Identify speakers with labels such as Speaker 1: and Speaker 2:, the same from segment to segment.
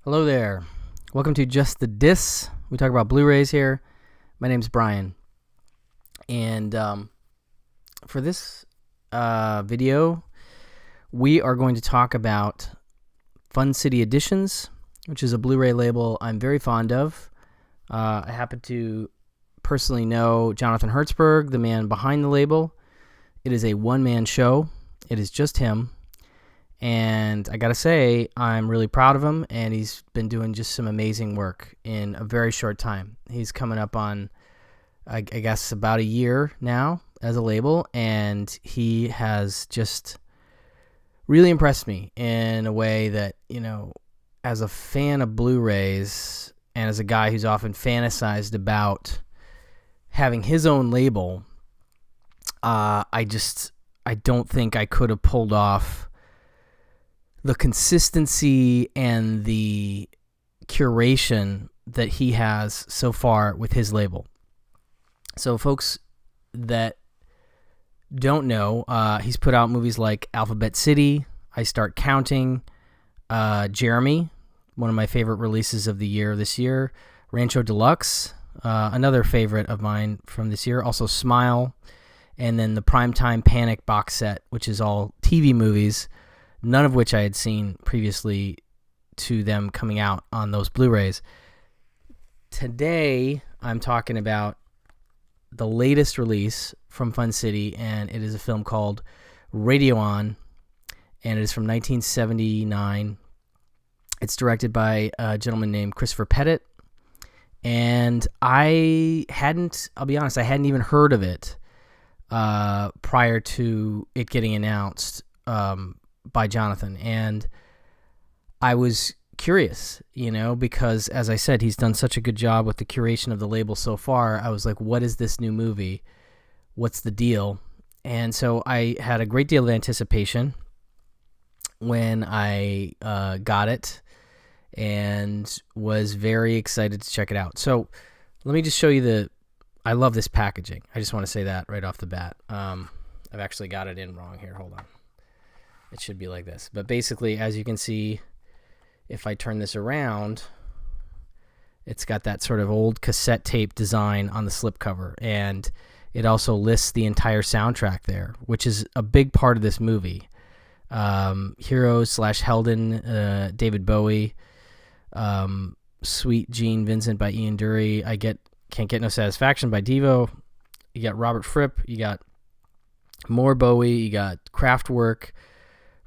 Speaker 1: Hello there. Welcome to Just the Dis. We talk about Blu-rays here. My name's Brian. And for this video, we are going to talk about Fun City Editions, which is a Blu-ray label I'm very fond of. I happen to personally know Jonathan Hertzberg, the man behind the label. It is a one-man show. It is just him. And I gotta say, I'm really proud of him, and he's been doing just some amazing work in a very short time. He's coming up on, I guess, about a year now as a label, and he has just really impressed me in a way that, as a fan of Blu-rays, and as a guy who's often fantasized about having his own label, I don't think I could have pulled off the consistency and the curation that he has so far with his label. So folks that don't know, he's put out movies like Alphabet City, I Start Counting, Jeremy, one of my favorite releases of the year this year, Rancho Deluxe, another favorite of mine from this year, also Smile, and then the Primetime Panic box set, which is all TV movies, none of which I had seen previously to them coming out on those Blu-rays. Today, I'm talking about the latest release from Fun City, and it is a film called Radio On, and it is from 1979. It's directed by a gentleman named Christopher Pettit, and I'll be honest, I hadn't even heard of it prior to it getting announced by Jonathan, and I was curious, because as I said, he's done such a good job with the curation of the label so far. I was like, what is this new movie? What's the deal? And so I had a great deal of anticipation when I got it and was very excited to check it out. So let me just show you I love this packaging. I just want to say that right off the bat. I've actually got it in wrong here. Hold on. It should be like this. But basically, as you can see, if I turn this around, it's got that sort of old cassette tape design on the slipcover. And it also lists the entire soundtrack there, which is a big part of this movie. Heroes/Helden, David Bowie, Sweet Gene Vincent by Ian Dury, Can't Get No Satisfaction by Devo. You got Robert Fripp, you got more Bowie, you got Kraftwerk,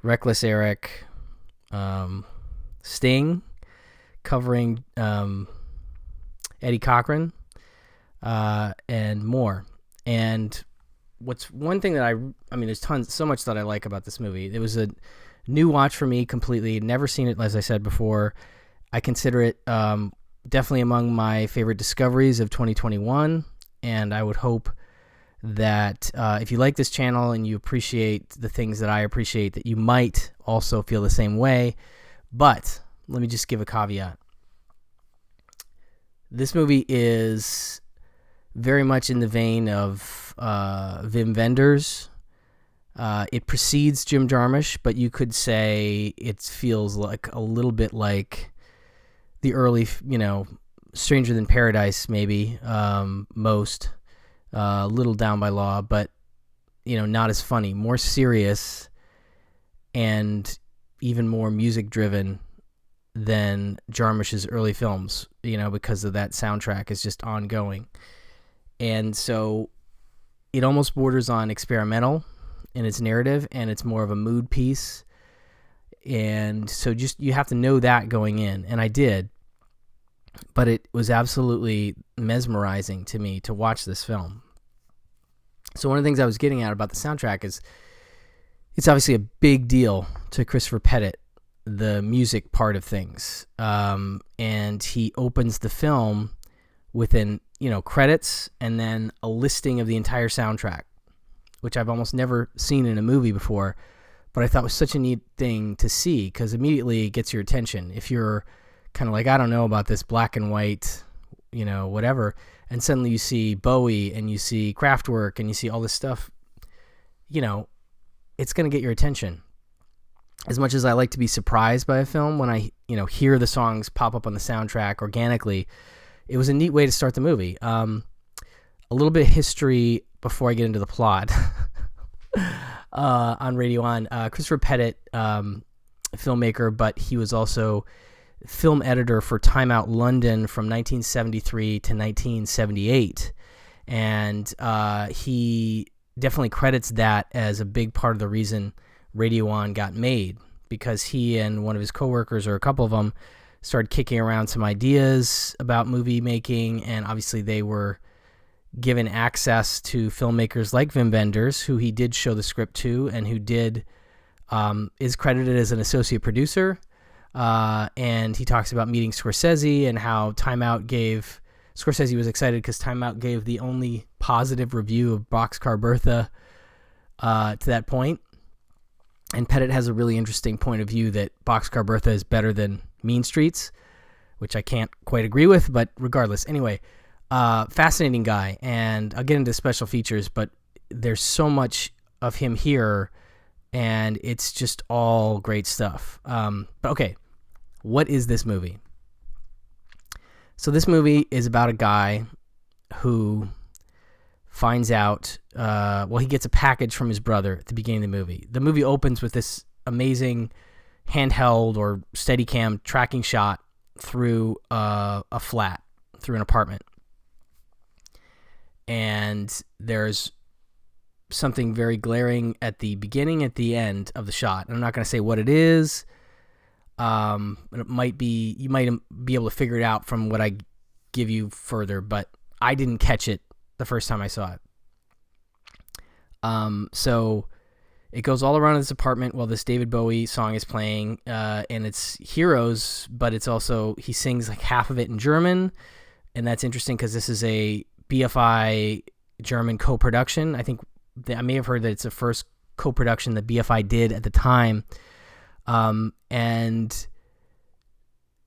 Speaker 1: Reckless Eric, Sting covering Eddie Cochran, and more. And what's one thing that there's so much that I like about this movie. It was a new watch for me completely. Never seen it, as I said before. I consider it definitely among my favorite discoveries of 2021, and I would hope that if you like this channel and you appreciate the things that I appreciate, that you might also feel the same way. But let me just give a caveat. This movie is very much in the vein of Wim Wenders. It precedes Jim Jarmusch, but you could say it feels like a little bit like the early, Stranger Than Paradise, maybe, most. Little Down by Law, but not as funny, more serious, and even more music driven than Jarmusch's early films, because of that soundtrack is just ongoing. And so it almost borders on experimental in its narrative, and it's more of a mood piece. And so just you have to know that going in, and I did. But it was absolutely mesmerizing to me to watch this film. So one of the things I was getting at about the soundtrack is it's obviously a big deal to Christopher Pettit, the music part of things. And he opens the film with credits and then a listing of the entire soundtrack, which I've almost never seen in a movie before, but I thought was such a neat thing to see because immediately it gets your attention. If you're kind of like, I don't know about this black and white, whatever, and suddenly you see Bowie and you see Kraftwerk and you see all this stuff, it's going to get your attention. as much as I like to be surprised by a film, when I, hear the songs pop up on the soundtrack organically, it was a neat way to start the movie. A little bit of history before I get into the plot. On Radio On, Christopher Pettit, filmmaker, but he was also film editor for Time Out London from 1973 to 1978. And he definitely credits that as a big part of the reason Radio On got made, because he and one of his coworkers, or a couple of them, started kicking around some ideas about movie making, and obviously they were given access to filmmakers like Wim Wenders, who he did show the script to, and who is credited as an associate producer. And he talks about meeting Scorsese and how Scorsese was excited because Time Out gave the only positive review of Boxcar Bertha to that point. And Pettit has a really interesting point of view that Boxcar Bertha is better than Mean Streets, which I can't quite agree with, but regardless. Anyway, fascinating guy, and I'll get into special features, but there's so much of him here, and it's just all great stuff. But okay, what is this movie? So this movie is about a guy who finds out, he gets a package from his brother at the beginning of the movie. The movie opens with this amazing handheld or Steadicam tracking shot through a flat, through an apartment. And there's something very glaring at the beginning, at the end of the shot. I'm not going to say what it is. It might be, you might be able to figure it out from what I give you further, but I didn't catch it the first time I saw it. So it goes all around this apartment while this David Bowie song is playing, and it's Heroes, but it's also, he sings like half of it in German, and that's interesting because this is a BFI German co-production. I think I may have heard that it's the first co-production that BFI did at the time. And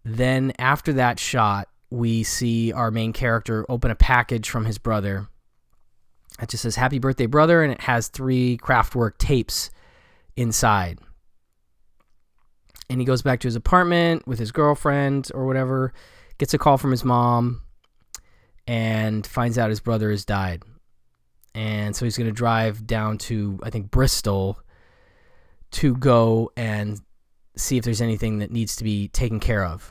Speaker 1: then after that shot, we see our main character open a package from his brother. It just says, "Happy birthday, brother," and it has 3 Kraftwerk tapes inside. And he goes back to his apartment with his girlfriend or whatever, gets a call from his mom, and finds out his brother has died. And so he's going to drive down to, I think, Bristol to go and see if there's anything that needs to be taken care of.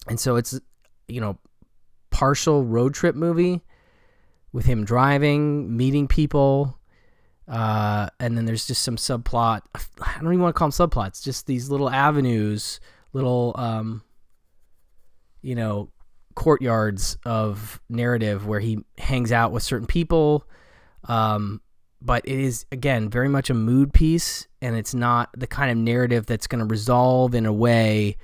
Speaker 1: And so it's, partial road trip movie with him driving, meeting people, and then there's just some subplot. I don't even want to call them subplots, just these little avenues, little, courtyards of narrative where he hangs out with certain people. But it is, again, very much a mood piece, and it's not the kind of narrative that's going to resolve in a way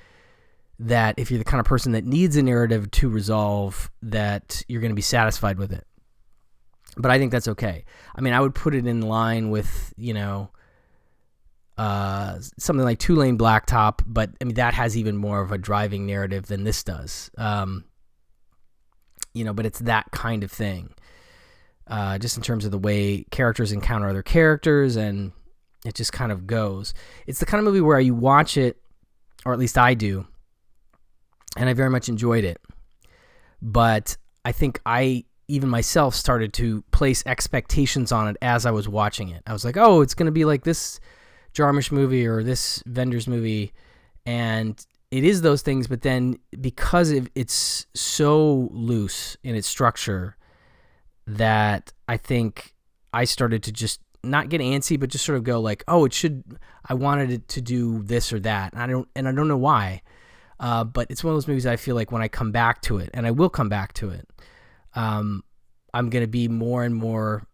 Speaker 1: that, if you're the kind of person that needs a narrative to resolve, that you're going to be satisfied with it. But I think that's okay. I mean, I would put it in line with, something like Two Lane Blacktop, but I mean, that has even more of a driving narrative than this does. But it's that kind of thing. Just in terms of the way characters encounter other characters, and it just kind of goes. It's the kind of movie where you watch it, or at least I do, and I very much enjoyed it. But I think I, even myself, started to place expectations on it as I was watching it. I was like, oh, it's going to be like this Jarmusch movie or this Wenders movie, and it is those things, but then because it's so loose in its structure, that I think I started to just not get antsy, but just sort of go like, oh, I wanted it to do this or that. And I don't know why. But it's one of those movies that I feel like when I come back to it, and I will come back to it, I'm going to be more and more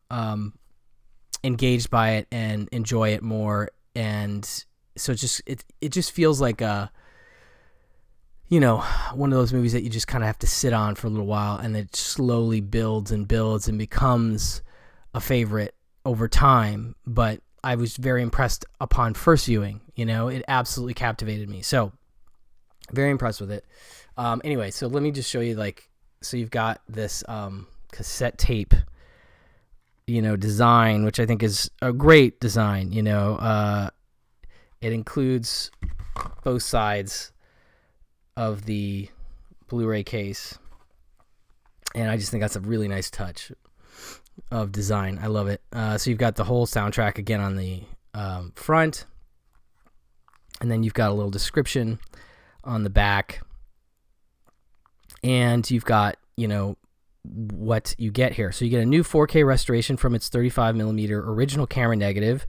Speaker 1: engaged by it and enjoy it more. And so it just feels like one of those movies that you just kind of have to sit on for a little while, and it slowly builds and builds and becomes a favorite over time. But I was very impressed upon first viewing. It absolutely captivated me. So very impressed with it. Anyway, so let me just show you, so you've got this cassette tape, design, which I think is a great design. It includes both sides of the Blu-ray case, and I just think that's a really nice touch of design. I love it. So you've got the whole soundtrack again on the front, and then you've got a little description on the back, and you've got, you know, what you get here. So you get a new 4K restoration from its 35 millimeter original camera negative,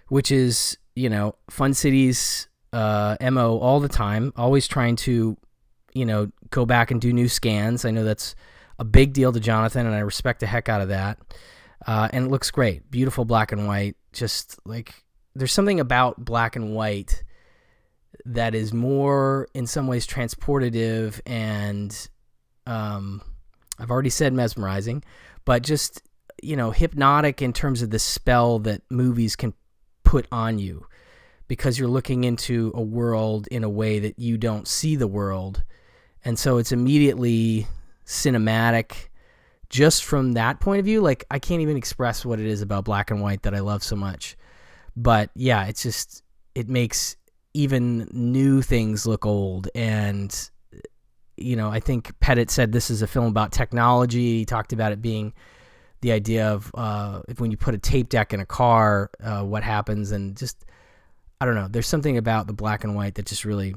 Speaker 1: which is, you know, Fun City's MO all the time, always trying to, you know, go back and do new scans. I know that's a big deal to Jonathan, and I respect the heck out of that. And it looks great. Beautiful black and white. Just like, there's something about black and white that is more, in some ways, transportative and, I've already said mesmerizing, but just, you know, hypnotic in terms of the spell that movies can put on you, because you're looking into a world in a way that you don't see the world. And so it's immediately cinematic just from that point of view. Like, I can't even express what it is about black and white that I love so much. But yeah, it's just, it makes even new things look old. And, you know, I think Pettit said this is a film about technology. He talked about it being the idea of if when you put a tape deck in a car, what happens. And just, I don't know, there's something about the black and white that just really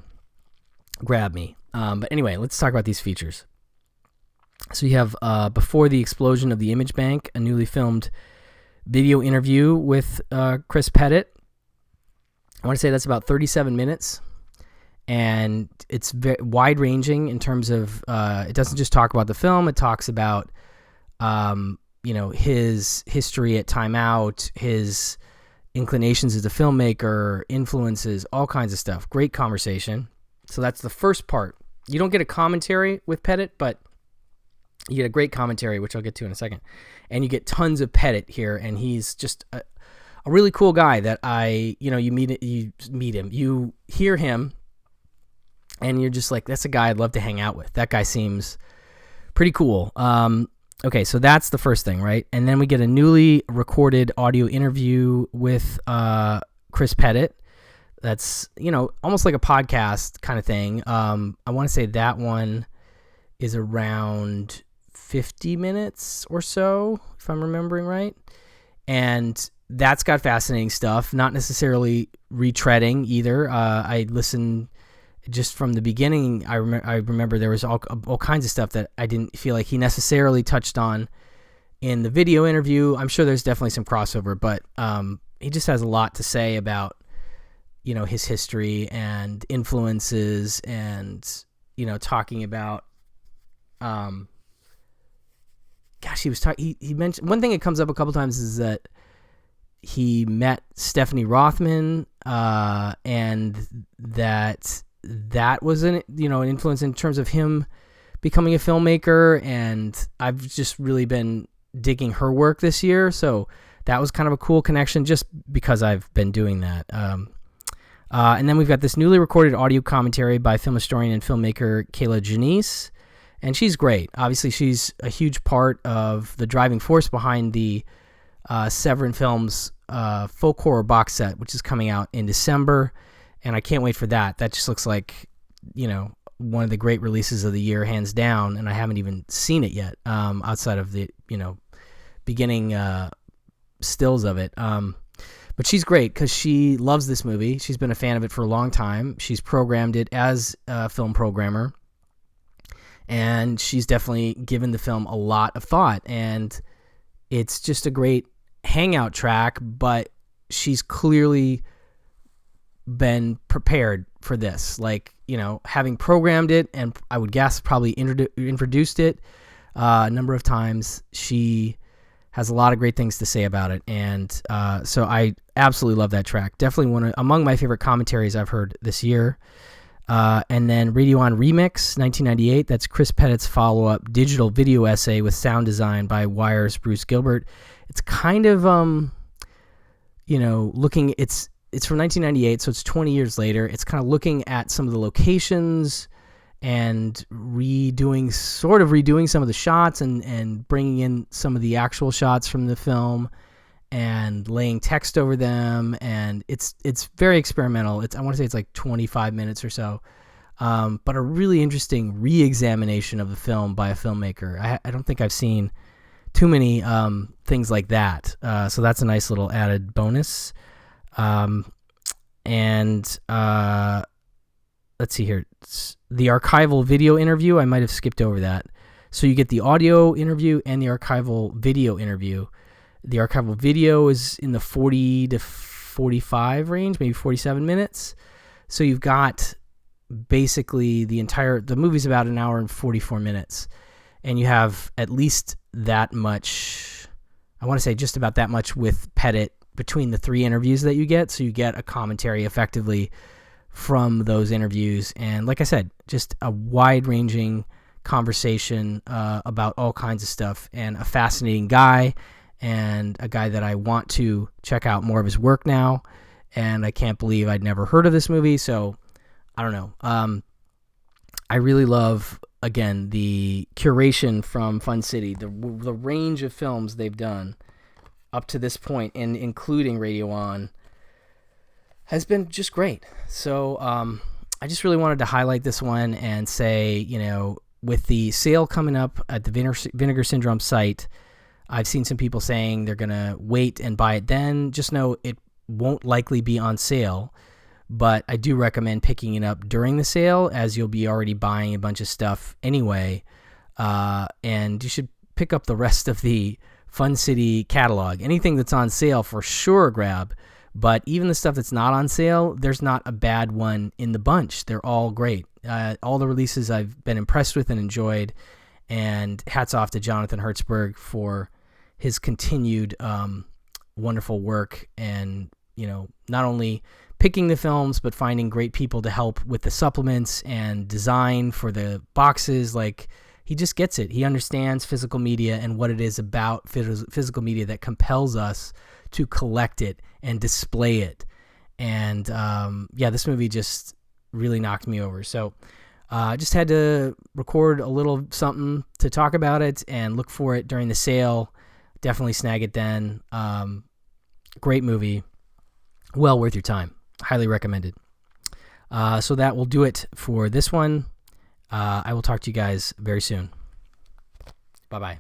Speaker 1: grabbed me. But anyway, let's talk about these features. So you have Before the Explosion of the Image Bank, a newly filmed video interview with Chris Pettit. I want to say that's about 37 minutes. And it's very wide-ranging in terms of, it doesn't just talk about the film, it talks about, you know, his history at Time Out, his inclinations as a filmmaker, influences, all kinds of stuff. Great conversation. So that's the first part. You don't get a commentary with Pettit, but you get a great commentary, which I'll get to in a second. And you get tons of Pettit here, and he's just a really cool guy that you meet him, you hear him, and you're just like, that's a guy I'd love to hang out with. That guy seems pretty cool. Okay, so that's the first thing, right? And then we get a newly recorded audio interview with Chris Pettit. That's, you know, almost like a podcast kind of thing. I want to say that one is around 50 minutes or so, if I'm remembering right. And that's got fascinating stuff, not necessarily retreading either. I listened just from the beginning. I remember there was all kinds of stuff that I didn't feel like he necessarily touched on in the video interview. I'm sure there's definitely some crossover, but he just has a lot to say about, you know, his history and influences, and, you know, talking about, he mentioned one thing that comes up a couple times is that he met Stephanie Rothman, and that was an influence in terms of him becoming a filmmaker. And I've just really been digging her work this year. So that was kind of a cool connection just because I've been doing that. And then we've got this newly recorded audio commentary by film historian and filmmaker Kier-la Janisse. And she's great. Obviously, she's a huge part of the driving force behind the Severin Films folk horror box set, which is coming out in December. And I can't wait for that. That just looks like, you know, one of the great releases of the year, hands down. And I haven't even seen it yet, outside of the, you know, beginning stills of it. But she's great because she loves this movie. She's been a fan of it for a long time. She's programmed it as a film programmer. And she's definitely given the film a lot of thought. And it's just a great hangout track, but she's clearly been prepared for this, like, you know, having programmed it, and I would guess probably introduced it a number of times. She has a lot of great things to say about it, and so I absolutely love that track. Definitely among my favorite commentaries I've heard this year. And then Radio On Remix 1998, that's Chris Pettit's follow-up digital video essay with sound design by Wire's Bruce Gilbert. It's kind of you know, it's from 1998, so it's 20 years later. It's kind of looking at some of the locations and redoing some of the shots, and bringing in some of the actual shots from the film, and laying text over them, and it's very experimental. I want to say it's like 25 minutes or so, but a really interesting re-examination of the film by a filmmaker. I don't think I've seen too many things like that, so that's a nice little added bonus. And let's see here, the archival video interview, I might have skipped over that. So you get the audio interview and the archival video interview. The archival video is in the 40 to 45 range, maybe 47 minutes. So you've got basically the movie's about an hour and 44 minutes. And you have at least that much, I want to say just about that much with Pettit between the 3 interviews that you get. So you get a commentary effectively from those interviews. And like I said, just a wide-ranging conversation about all kinds of stuff, and a fascinating guy, and a guy that I want to check out more of his work now. And I can't believe I'd never heard of this movie. So I don't know. I really love, again, the curation from Fun City, the range of films they've done up to this point, and including Radio On, has been just great. So I just really wanted to highlight this one and say, with the sale coming up at the Vinegar Syndrome site, I've seen some people saying they're going to wait and buy it then. Just know it won't likely be on sale, but I do recommend picking it up during the sale, as you'll be already buying a bunch of stuff anyway. And you should pick up the rest of the Fun City catalog. Anything that's on sale, for sure grab. But even the stuff that's not on sale, there's not a bad one in the bunch. They're all great. All the releases I've been impressed with and enjoyed. And hats off to Jonathan Hertzberg for his continued wonderful work, and not only picking the films, but finding great people to help with the supplements and design for the boxes. Like, he just gets it. He understands physical media and what it is about physical media that compels us to collect it and display it. And this movie just really knocked me over. So I just had to record a little something to talk about it, and look for it during the sale. Definitely snag it then. Great movie. Well worth your time. Highly recommended. So that will do it for this one. I will talk to you guys very soon. Bye-bye.